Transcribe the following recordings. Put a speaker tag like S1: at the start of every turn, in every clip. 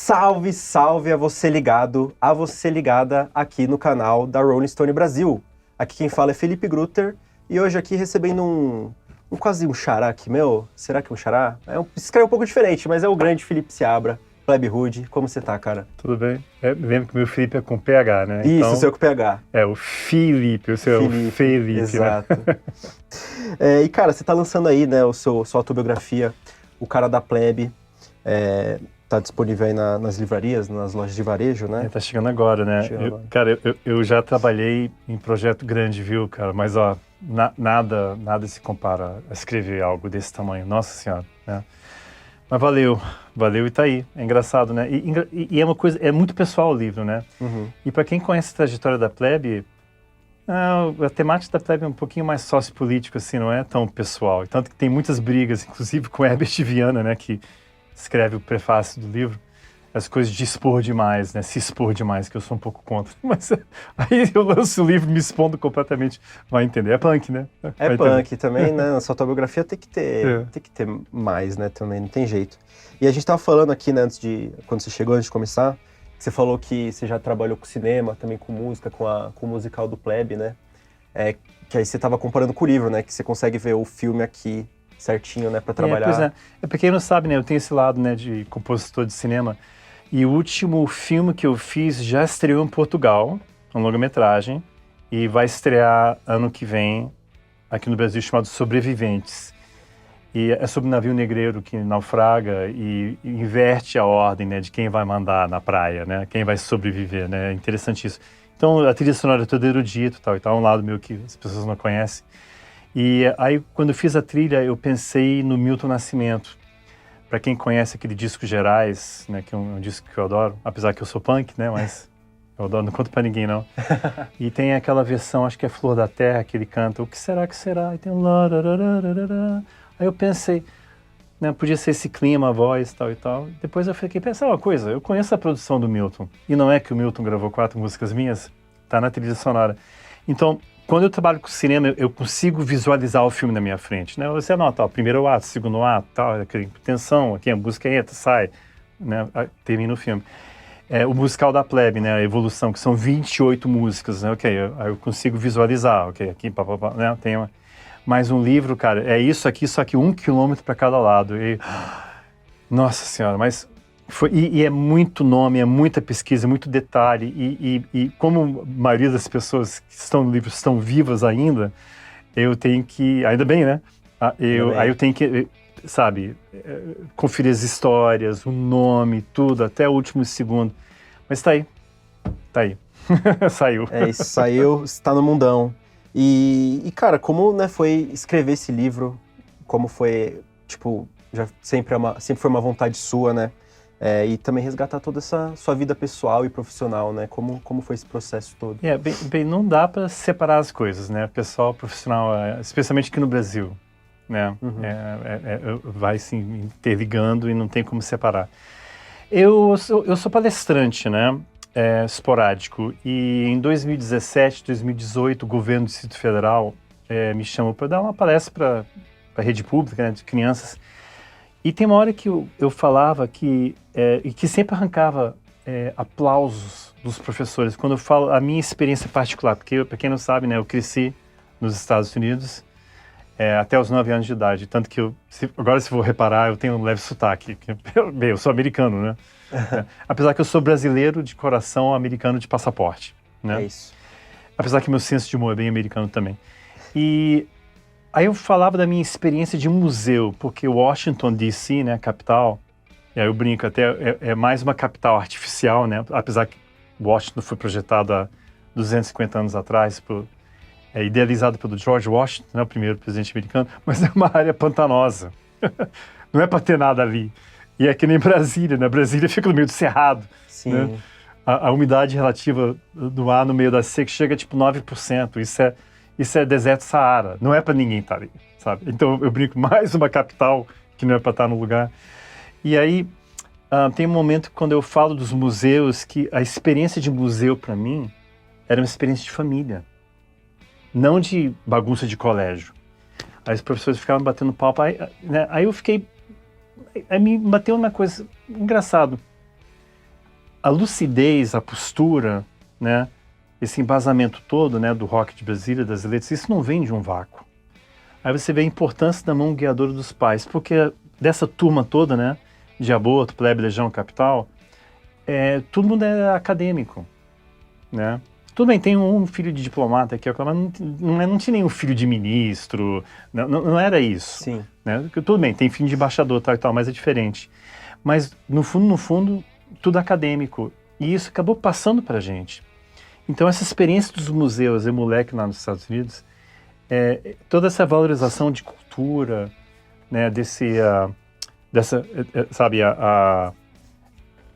S1: Salve, salve a você ligado, a você ligada aqui no canal da Rolling Stone Brasil. Aqui quem fala é Felipe Grutter e hoje aqui recebendo quase um xará aqui, meu. Será que é um xará? Escreve um pouco diferente, mas é o grande Felipe Seabra, Plebe Hood. Como você tá, cara?
S2: Tudo bem? Lembra que o meu Felipe é com PH, né?
S1: Isso,
S2: então,
S1: o seu com PH.
S2: É o Felipe, o seu
S1: Felipe,
S2: é o Felipe,
S1: exato.
S2: né?
S1: E cara, você tá lançando aí, né, sua autobiografia, O Cara da Plebe. Tá disponível aí nas livrarias, nas lojas de varejo, né?
S2: Tá chegando agora, né? Cara, eu já trabalhei em projeto grande, viu, cara? Mas, ó, nada se compara a escrever algo desse tamanho. Nossa Senhora, né? Mas valeu e tá aí. É engraçado, né? E é uma coisa, é muito pessoal o livro, né?
S1: Uhum.
S2: E para quem conhece a trajetória da Plebe, a temática da Plebe é um pouquinho mais sociopolítico, assim, não é tão pessoal. E tanto que tem muitas brigas, inclusive com Herbert Viana, né? Que escreve o prefácio do livro, as coisas de expor demais, né? Se expor demais, que eu sou um pouco contra. Mas aí eu lanço o livro me expondo completamente, vai entender. É punk, né?
S1: É punk também, né? Na sua autobiografia tem que ter mais, né? Também, não tem jeito. E a gente tava falando aqui, né, quando você chegou, antes de começar, que você falou que você já trabalhou com cinema, também com música, com o musical do Plebe, né? Que aí você tava comparando com o livro, né? Que você consegue ver o filme aqui certinho, né, para trabalhar.
S2: Pois é. Pra quem não sabe, né, eu tenho esse lado, né, de compositor de cinema. E o último filme que eu fiz já estreou em Portugal, um longa-metragem, e vai estrear ano que vem aqui no Brasil, chamado Sobreviventes. E é sobre um navio negreiro que naufraga e inverte a ordem, né, de quem vai mandar na praia, né, quem vai sobreviver, né, é interessante isso. Então a trilha sonora é toda erudita e tal, um lado meu que as pessoas não conhecem. E aí, quando eu fiz a trilha, eu pensei no Milton Nascimento. Para quem conhece aquele disco Gerais, né, que é um disco que eu adoro, apesar que eu sou punk, né, mas eu adoro, não conto para ninguém, não. E tem aquela versão, acho que é Flor da Terra, que ele canta, o que será que será? E tem um lá. Aí eu pensei, né, podia ser esse clima, a voz, tal e tal. Depois eu fiquei pensando uma coisa, eu conheço a produção do Milton, e não é que o Milton gravou 4 músicas minhas, tá na trilha sonora. Então, quando eu trabalho com cinema, eu consigo visualizar o filme na minha frente, né? Você anota, ó, primeiro ato, segundo ato, tal, tensão, aqui a música entra, sai, né? Termina o filme. O musical da Plebe, né? A Evolução, que são 28 músicas, né? Ok, aí eu consigo visualizar, ok, aqui, papapá, né? Tem mais um livro, cara, é isso aqui, só que 1 quilômetro para cada lado. E, nossa Senhora, mas... E é muito nome, é muita pesquisa, muito detalhe, e como a maioria das pessoas que estão no livro estão vivas ainda, eu tenho que, ainda bem, né? Aí eu tenho que, sabe, conferir as histórias, o nome, tudo, até o último segundo. Mas tá aí. Saiu.
S1: Isso, saiu, está no mundão. E cara, como, né, foi escrever esse livro? Como foi, tipo, sempre foi uma vontade sua, né? E também resgatar toda essa sua vida pessoal e profissional, né? Como foi esse processo todo?
S2: Bem, não dá para separar as coisas, né? Pessoal, profissional, especialmente aqui no Brasil, né?
S1: Uhum.
S2: Vai se interligando e não tem como separar. Eu sou palestrante, né? Esporádico. E em 2017, 2018, o governo do Distrito Federal me chamou para dar uma palestra para a rede pública, né, de crianças. E tem uma hora que eu falava e que sempre arrancava aplausos dos professores. Quando eu falo a minha experiência particular, porque, para quem não sabe, né, eu cresci nos Estados Unidos até os 9 anos de idade. Tanto que agora, se for reparar, eu tenho um leve sotaque. Bem, eu sou americano, né? Apesar que eu sou brasileiro de coração, americano de passaporte. Né?
S1: É isso.
S2: Apesar que meu senso de humor é bem americano também. E... aí eu falava da minha experiência de museu, porque Washington, D.C., né, capital, e aí eu brinco, até é mais uma capital artificial, né, apesar que Washington foi projetado há 250 anos atrás, idealizado pelo George Washington, né, o primeiro presidente americano, mas é uma área pantanosa, não é para ter nada ali. E é que nem Brasília, né, Brasília fica no meio do cerrado.
S1: Sim.
S2: Né? A umidade relativa do ar no meio da seca chega a tipo 9%, isso é deserto Saara, não é para ninguém estar ali, sabe? Então eu brinco, mais uma capital que não é para estar no lugar. E aí tem um momento quando eu falo dos museus que a experiência de museu para mim era uma experiência de família, não de bagunça de colégio. Aí os professores ficavam batendo palco, aí eu fiquei, aí me bateu uma coisa engraçado. a lucidez, a postura, né? Esse embasamento todo, né, do rock de Brasília, das letras, isso não vem de um vácuo. Aí você vê a importância da mão guiadora dos pais, porque dessa turma toda, né, de Aborto, Plebe, Legião, Capital, todo mundo é acadêmico, né? Tudo bem, tem um filho de diplomata aqui, mas não tinha nenhum filho de ministro, não era isso.
S1: Sim.
S2: Né? Tudo bem, tem filho de embaixador tal e tal, mas é diferente. Mas, no fundo, tudo acadêmico. E isso acabou passando pra gente. Então, essa experiência dos museus, moleque lá nos Estados Unidos, toda essa valorização de cultura, né, sabe,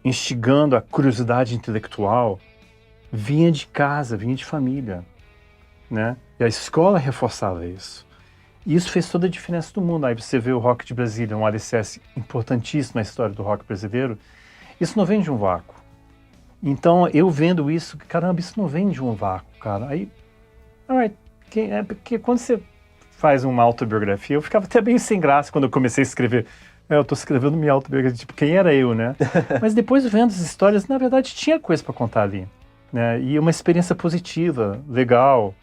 S2: instigando a curiosidade intelectual, vinha de casa, vinha de família, né? E a escola reforçava isso. E isso fez toda a diferença do mundo. Aí você vê o rock de Brasília, um alicerce importantíssimo na história do rock brasileiro. Isso não vem de um vácuo. Então, eu vendo isso, caramba, isso não vem de um vácuo, cara. Aí, porque quando você faz uma autobiografia, eu ficava até bem sem graça quando eu comecei a escrever. Eu tô escrevendo minha autobiografia, tipo, quem era eu, né? Mas depois, vendo as histórias, na verdade, tinha coisa para contar ali. Né? E uma experiência positiva, legal,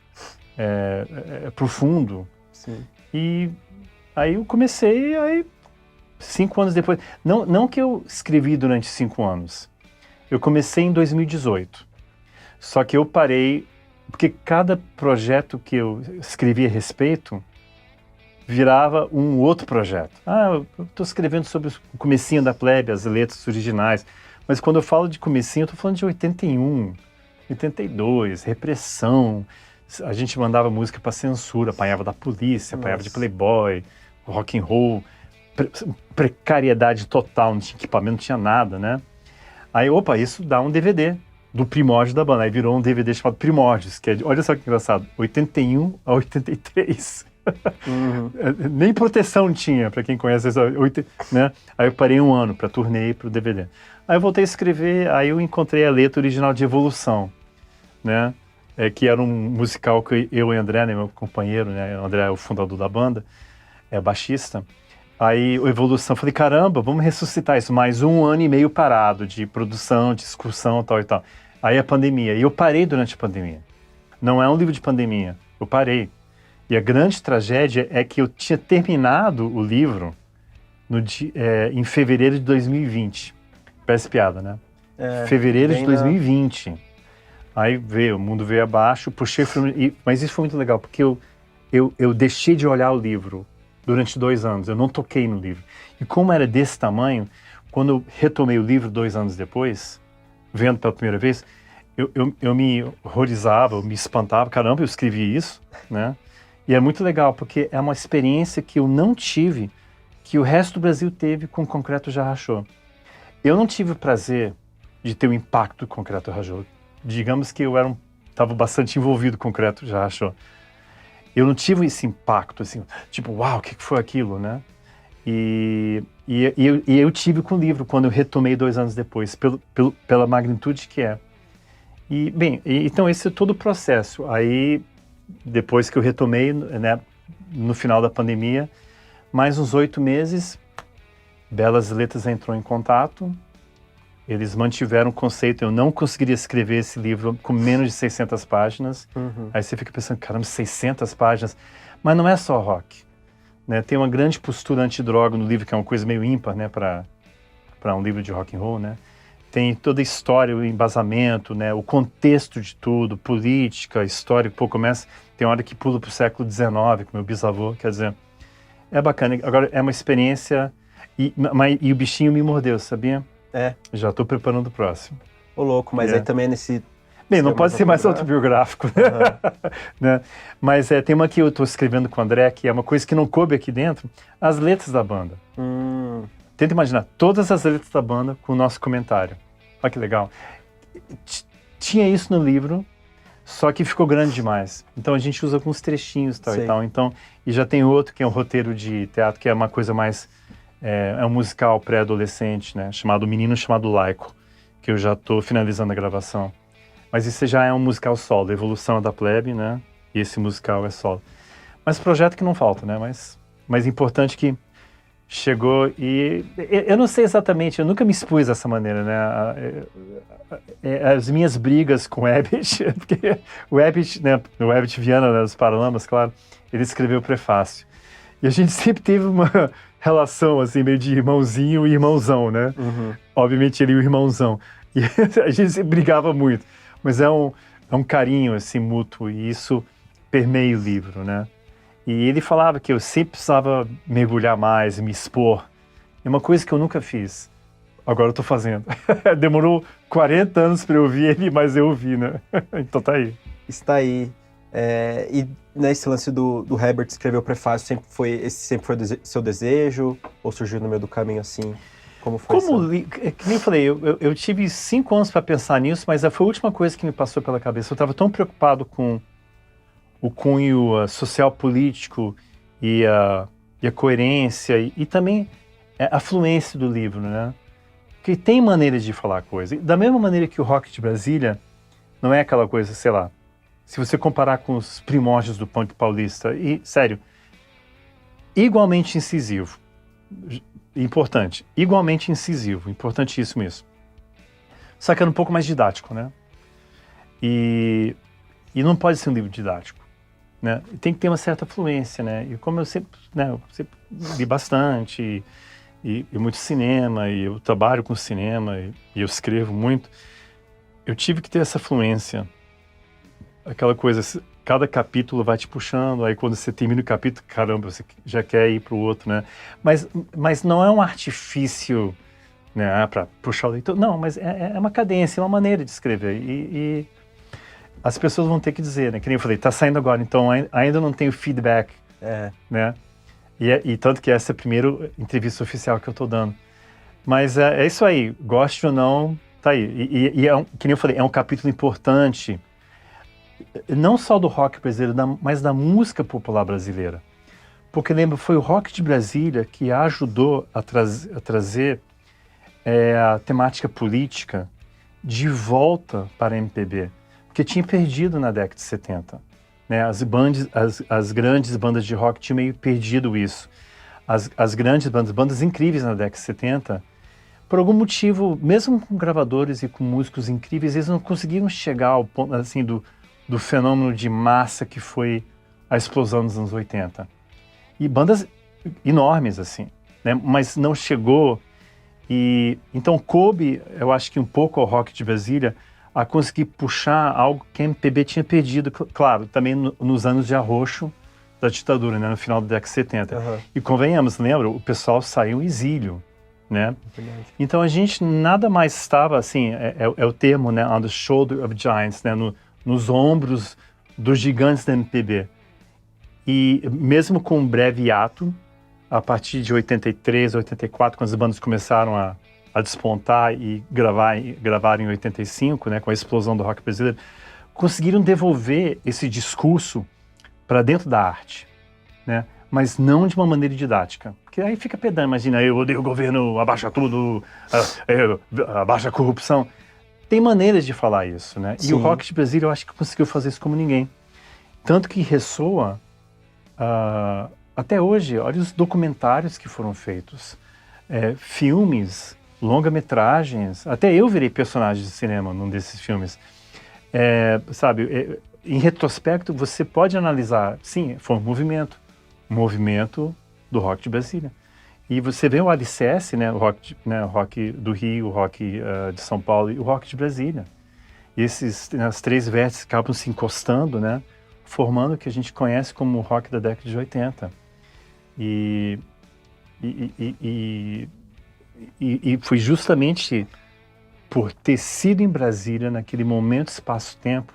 S2: profundo.
S1: Sim.
S2: E aí eu comecei, 5 anos depois... Não que eu escrevi durante 5 anos. Eu comecei em 2018. Só que eu parei, porque cada projeto que eu escrevi a respeito virava um outro projeto. Eu estou escrevendo sobre o comecinho da Plebe, as letras originais. Mas quando eu falo de comecinho, eu estou falando de 81, 82, repressão. A gente mandava música para censura, apanhava da polícia, apanhava de Playboy, rock and roll, precariedade total, não tinha equipamento, não tinha nada, né? Aí, isso dá um DVD do primórdio da banda. Aí virou um DVD chamado Primórdios, que olha só que engraçado, 81 a 83. Uhum. Nem proteção tinha, para quem conhece essa, né? Aí eu parei 1 ano para turnê e para o DVD. Aí eu voltei a escrever, aí eu encontrei a letra original de Evolução, né? Que era um musical que eu e André, né, meu companheiro, né? O André é o fundador da banda, é baixista. Aí o Evolução, falei, caramba, vamos ressuscitar isso. Mais 1 ano e meio parado de produção, de discussão, tal e tal. Aí a pandemia, e eu parei durante a pandemia. Não é um livro de pandemia, eu parei. E a grande tragédia é que eu tinha terminado o livro em fevereiro de 2020. Parece piada, né? Fevereiro de 2020. Aí o mundo veio abaixo, puxei... Mas isso foi muito legal, porque eu deixei de olhar o livro durante 2 anos. Eu não toquei no livro. E como era desse tamanho, quando eu retomei o livro 2 anos depois, vendo pela primeira vez, eu me horrorizava, eu me espantava. Caramba, eu escrevi isso, né? E é muito legal, porque é uma experiência que eu não tive, que o resto do Brasil teve com o Concreto Já Rachou. Eu não tive o prazer de ter o impacto do Concreto Rachou. Digamos que eu estava bastante envolvido com o Concreto Já Rachou. Eu não tive esse impacto, assim, tipo, uau, o que foi aquilo, né? E eu tive com o livro, quando eu retomei 2 anos depois, pela magnitude que é. E, bem, então esse é todo o processo. Aí, depois que eu retomei, né, no final da pandemia, mais uns 8 meses, Belas Letras entrou em contato, eles mantiveram o conceito, eu não conseguiria escrever esse livro com menos de 600 páginas, Aí você fica pensando, caramba, 600 páginas, mas não é só rock, né? Tem uma grande postura antidroga no livro, que é uma coisa meio ímpar, né, para um livro de rock and roll, né? Tem toda a história, o embasamento, né, o contexto de tudo, política, história, começa, tem hora que pula para o século XIX, com meu bisavô, quer dizer, é bacana. Agora, é uma experiência, e o bichinho me mordeu, sabia? Já estou preparando o próximo.
S1: Ô, louco, mas aí também nesse...
S2: Bem, não pode ser mais autobiográfico, né? Mas tem uma que eu estou escrevendo com o André, que é uma coisa que não coube aqui dentro, as letras da banda. Tenta imaginar, todas as letras da banda com o nosso comentário. Olha que legal. Tinha isso no livro, só que ficou grande demais. Então a gente usa alguns trechinhos tal, e tal. Então, e já tem outro que é um roteiro de teatro, que é uma coisa mais... É um musical pré-adolescente, né? Chamado Menino Chamado Laico, que eu já estou finalizando a gravação. Mas esse já é um musical solo, Evolução da Plebe, né? E esse musical é solo. Mas projeto que não falta, né? Mas importante que chegou e... Eu não sei exatamente, eu nunca me expus dessa maneira, né? As minhas brigas com o Herbert, porque o Herbert, né, o Herbert Viana, né, dos Paralamas, claro, ele escreveu o prefácio. E a gente sempre teve uma relação, assim, meio de irmãozinho e irmãozão, né?
S1: Uhum.
S2: Obviamente ele e o irmãozão. E a gente sempre brigava muito. Mas é um carinho, assim, mútuo, e isso permeia o livro, né? E ele falava que eu sempre precisava mergulhar mais, me expor. É uma coisa que eu nunca fiz. Agora eu tô fazendo. Demorou 40 anos para eu ouvir ele, mas eu ouvi, né? Então tá aí.
S1: Está aí. E nesse lance do Herbert escrever o prefácio, esse sempre foi seu desejo? Ou surgiu no meio do caminho assim? Como foi isso?
S2: Que nem eu falei, eu tive 5 anos para pensar nisso, mas foi a última coisa que me passou pela cabeça. Eu estava tão preocupado com o cunho social-político e a coerência e também a fluência do livro, né? Porque tem maneiras de falar coisa. E da mesma maneira que o rock de Brasília não é aquela coisa, sei lá, se você comparar com os primórdios do punk paulista, e, sério, igualmente incisivo. Importante. Igualmente incisivo. Importantíssimo isso. Só que era um pouco mais didático, né? E não pode ser um livro didático, né? Tem que ter uma certa fluência, né? E como eu sempre li bastante, e muito cinema, e eu trabalho com cinema, e eu escrevo muito, eu tive que ter essa fluência. Aquela coisa, cada capítulo vai te puxando, aí quando você termina o capítulo, caramba, você já quer ir para o outro, né? Mas não é um artifício, né, para puxar o leitor. Não, mas é uma cadência, é uma maneira de escrever. E as pessoas vão ter que dizer, né? Que nem eu falei, tá saindo agora, então ainda não tenho feedback, né? E tanto que essa é a primeira entrevista oficial que eu tô dando. Mas é isso aí, goste ou não, tá aí. E que nem eu falei, é um capítulo importante, não só do rock brasileiro, mas da música popular brasileira. Porque, lembra, foi o rock de Brasília que ajudou a trazer a temática política de volta para a MPB, porque tinha perdido na década de 70. Né? As grandes bandas de rock tinham meio perdido isso. As grandes bandas incríveis na década de 70, por algum motivo, mesmo com gravadores e com músicos incríveis, eles não conseguiram chegar ao ponto, assim, do fenômeno de massa que foi a explosão dos anos 80. E bandas enormes, assim, né? Mas não chegou. E então coube, eu acho que um pouco ao rock de Brasília, a conseguir puxar algo que a MPB tinha perdido, claro, também nos anos de arroxo da ditadura, né? No final da década de 70. Uhum. E convenhamos, lembra? O pessoal saiu em exílio, né? Então a gente nada mais estava, assim, é o termo, né? On the shoulder of giants, né? Nos ombros dos gigantes da MPB. E mesmo com um breve ato, a partir de 83, 84, quando as bandas começaram a despontar e gravar em 85, né, com a explosão do rock brasileiro, conseguiram devolver esse discurso para dentro da arte, né? Mas não de uma maneira didática. Porque aí fica pedante, imagina, eu odeio o governo, abaixa tudo, abaixa a corrupção. Tem maneiras de falar isso, né? Sim. E o rock de Brasília, eu acho que conseguiu fazer isso como ninguém. Tanto que ressoa, até hoje, olha os documentários que foram feitos, filmes, longa-metragens, até eu virei personagem de cinema num desses filmes. Sabe, em retrospecto, você pode analisar, sim, foi um movimento do rock de Brasília. E você vê o alicerce, né, o rock do Rio, o rock de São Paulo e o rock de Brasília. E as três vértices acabam se encostando, né, formando o que a gente conhece como o rock da década de 80. E foi justamente por ter sido em Brasília, naquele momento, espaço-tempo,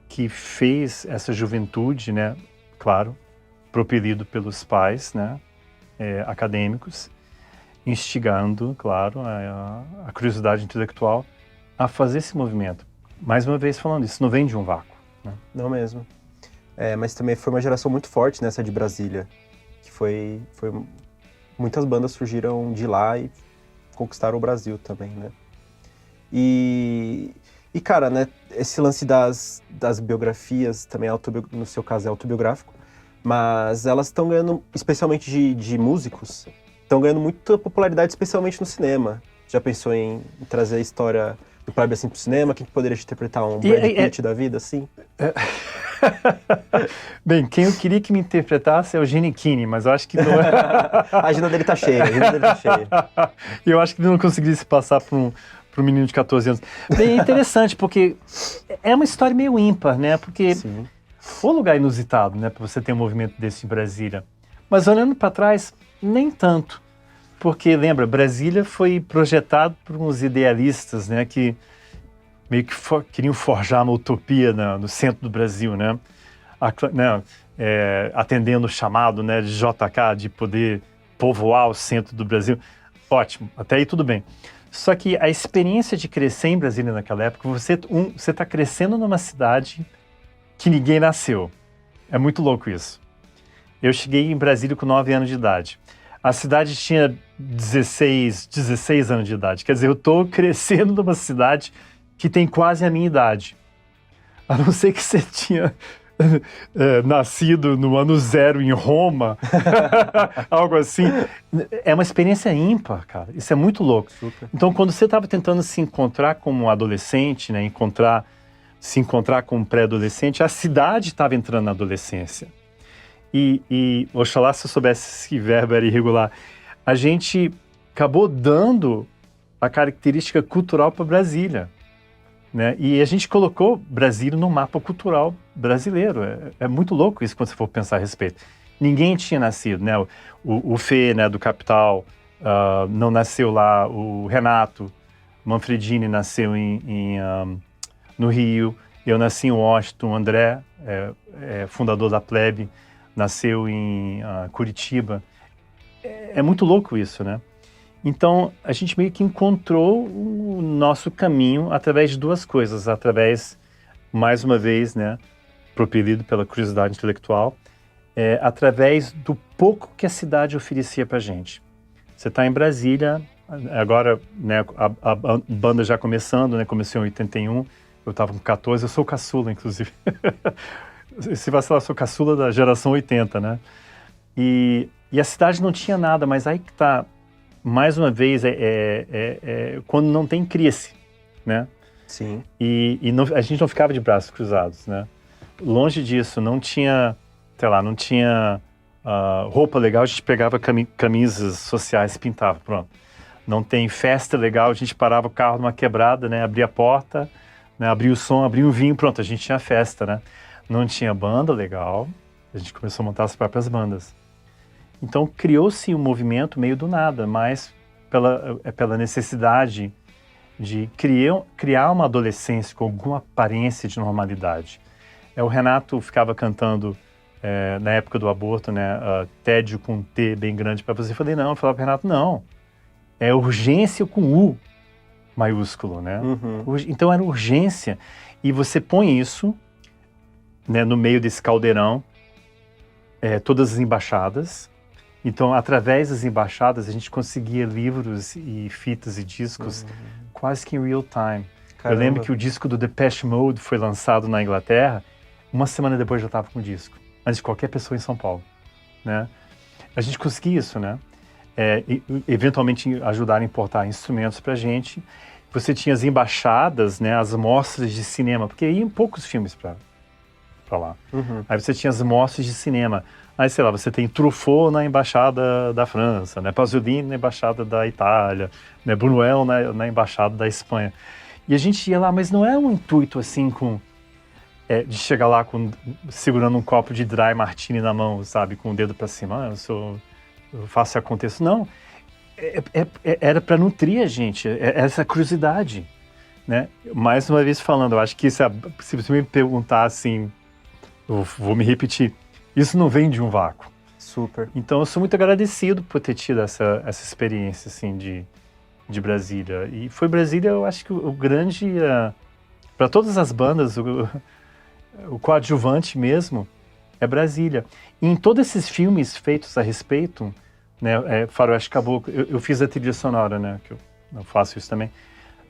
S2: que fez essa juventude, né, claro, propelido pelos pais, né, acadêmicos, instigando, claro, a curiosidade intelectual a fazer esse movimento. Mais uma vez falando, isso não vem de um vácuo. Né?
S1: Não mesmo. Mas também foi uma geração muito forte nessa de Brasília, que foi muitas bandas surgiram de lá e conquistaram o Brasil também, né? E cara, né, esse lance das biografias, também no seu caso é autobiográfico, mas elas estão ganhando, especialmente de músicos, estão ganhando muita popularidade, especialmente no cinema. Já pensou em trazer a história do Kleber assim pro cinema? Quem poderia te interpretar? Um Brad Pitt da vida, assim?
S2: Bem, quem eu queria que me interpretasse é o Giannichini, mas eu acho que não é.
S1: A agenda dele tá cheia,
S2: E eu acho que ele não conseguiria se passar por um menino de 14 anos. Bem, é interessante, porque é uma história meio ímpar, né? Porque
S1: Sim.
S2: foi um lugar inusitado, né? Para você ter um movimento desse em Brasília. Mas olhando para trás, nem tanto. Porque, lembra, Brasília foi projetado por uns idealistas, né? Que meio que queriam forjar uma utopia no centro do Brasil, né? Atendendo o chamado, né, de JK, de poder povoar o centro do Brasil. Ótimo, até aí tudo bem. Só que a experiência de crescer em Brasília naquela época, você está crescendo numa cidade que ninguém nasceu. É muito louco isso. Eu cheguei em Brasília com 9 anos de idade. A cidade tinha 16 anos de idade. Quer dizer, eu estou crescendo numa cidade que tem quase a minha idade. A não ser que você tinha nascido no ano 0 em Roma, algo assim. É uma experiência ímpar, cara. Isso é muito louco.
S1: Super.
S2: Então, quando você estava tentando se encontrar como adolescente, né, se encontrar como pré-adolescente, a cidade estava entrando na adolescência. E oxalá se eu soubesse que verbo era irregular. A gente acabou dando a característica cultural para Brasília. Né? E a gente colocou Brasília no mapa cultural brasileiro. É muito louco isso quando você for pensar a respeito. Ninguém tinha nascido, né? O Fê, né, do Capital, não nasceu lá. O Renato Manfredini nasceu no Rio. Eu nasci em Washington. O André, fundador da Plebe, nasceu em Curitiba. É muito louco isso, né? Então, a gente meio que encontrou o nosso caminho através de duas coisas. Através, mais uma vez, né, propelido pela curiosidade intelectual, através do pouco que a cidade oferecia pra gente. Você está em Brasília, agora, né, a banda já começando, né, começou em 81, eu estava com 14, eu sou caçula, inclusive. Se vacilar, eu sou caçula da geração 80, né? E a cidade não tinha nada, mas aí que tá. Mais uma vez, quando não tem, cria-se, né?
S1: Sim.
S2: E a gente não ficava de braços cruzados, né? Longe disso, não tinha, sei lá, não tinha roupa legal, a gente pegava camisas sociais e pintava, pronto. Não tem festa legal, a gente parava o carro numa quebrada, né? Abria a porta, né? Abria o som, abria o vinho, pronto, a gente tinha festa, né? Não tinha banda legal, a gente começou a montar as próprias bandas. Então, criou-se um movimento meio do nada, mas pela necessidade de criar uma adolescência com alguma aparência de normalidade. O Renato ficava cantando, na época do aborto, né, tédio com T bem grande para você. Eu falei, não, eu falava para o Renato, não, é urgência com U maiúsculo, né?
S1: Uhum.
S2: Então, era urgência. E você põe isso, né, no meio desse caldeirão, todas as embaixadas. Então, através das embaixadas, a gente conseguia livros e fitas e discos quase que em real time. Caramba. Eu lembro que o disco do Depeche Mode foi lançado na Inglaterra, uma semana depois já estava com o disco, antes de qualquer pessoa em São Paulo, né? A gente conseguia isso, né? Eventualmente ajudar a importar instrumentos para a gente. Você tinha as embaixadas, né? As mostras de cinema, porque iam poucos filmes para lá. Uhum. Aí você tinha as mostras de cinema. Aí, sei lá, você tem Truffaut na Embaixada da França, né? Pasolini na Embaixada da Itália, né? Buñuel na Embaixada da Espanha. E a gente ia lá, mas não é um intuito assim de chegar lá segurando um copo de dry martini na mão, sabe? Com o dedo para cima. Eu faço e aconteço. Não. Era para nutrir a gente, essa curiosidade, né? Mais uma vez falando, eu acho que se você me perguntar assim, eu vou me repetir, isso não vem de um vácuo.
S1: Super.
S2: Então, eu sou muito agradecido por ter tido essa experiência, assim, de Brasília. E foi Brasília, eu acho que o grande... para todas as bandas, o coadjuvante mesmo é Brasília. E em todos esses filmes feitos a respeito, né, Faroeste Caboclo, eu fiz a trilha sonora, né, que eu faço isso também.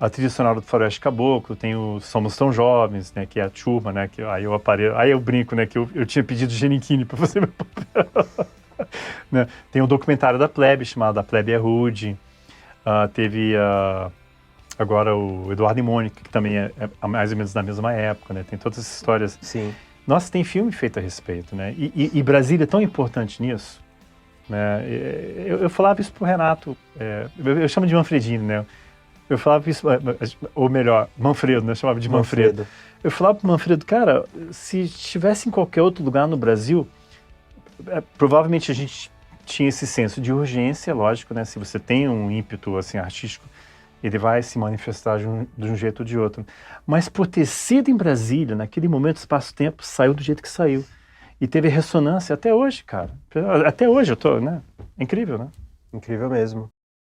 S2: a trilha sonora do Faroeste Caboclo, tem o Somos Tão Jovens, né, que é a turma, né, que aí eu brinco, né, que eu tinha pedido Genichini para fazer meu papel. Né? Tem um documentário da Plebe, chamado A Plebe é Rude. Teve agora o Eduardo e Mônica, que também é mais ou menos da mesma época, né? Tem todas essas histórias.
S1: Sim.
S2: Nossa, tem filme feito a respeito, né? E Brasília é tão importante nisso, né? Eu falava isso pro Renato, eu chamo de Manfredini, né? Eu falava isso, ou melhor, Manfredo, né? Eu chamava de Manfredo. Eu falava pro Manfredo, cara, se estivesse em qualquer outro lugar no Brasil, provavelmente a gente tinha esse senso de urgência, lógico, né? Se você tem um ímpeto assim, artístico, ele vai se manifestar de um jeito ou de outro. Mas por ter sido em Brasília, naquele momento, espaço-tempo, saiu do jeito que saiu. E teve ressonância até hoje, cara. Até hoje eu tô, né? É incrível, né?
S1: Incrível mesmo.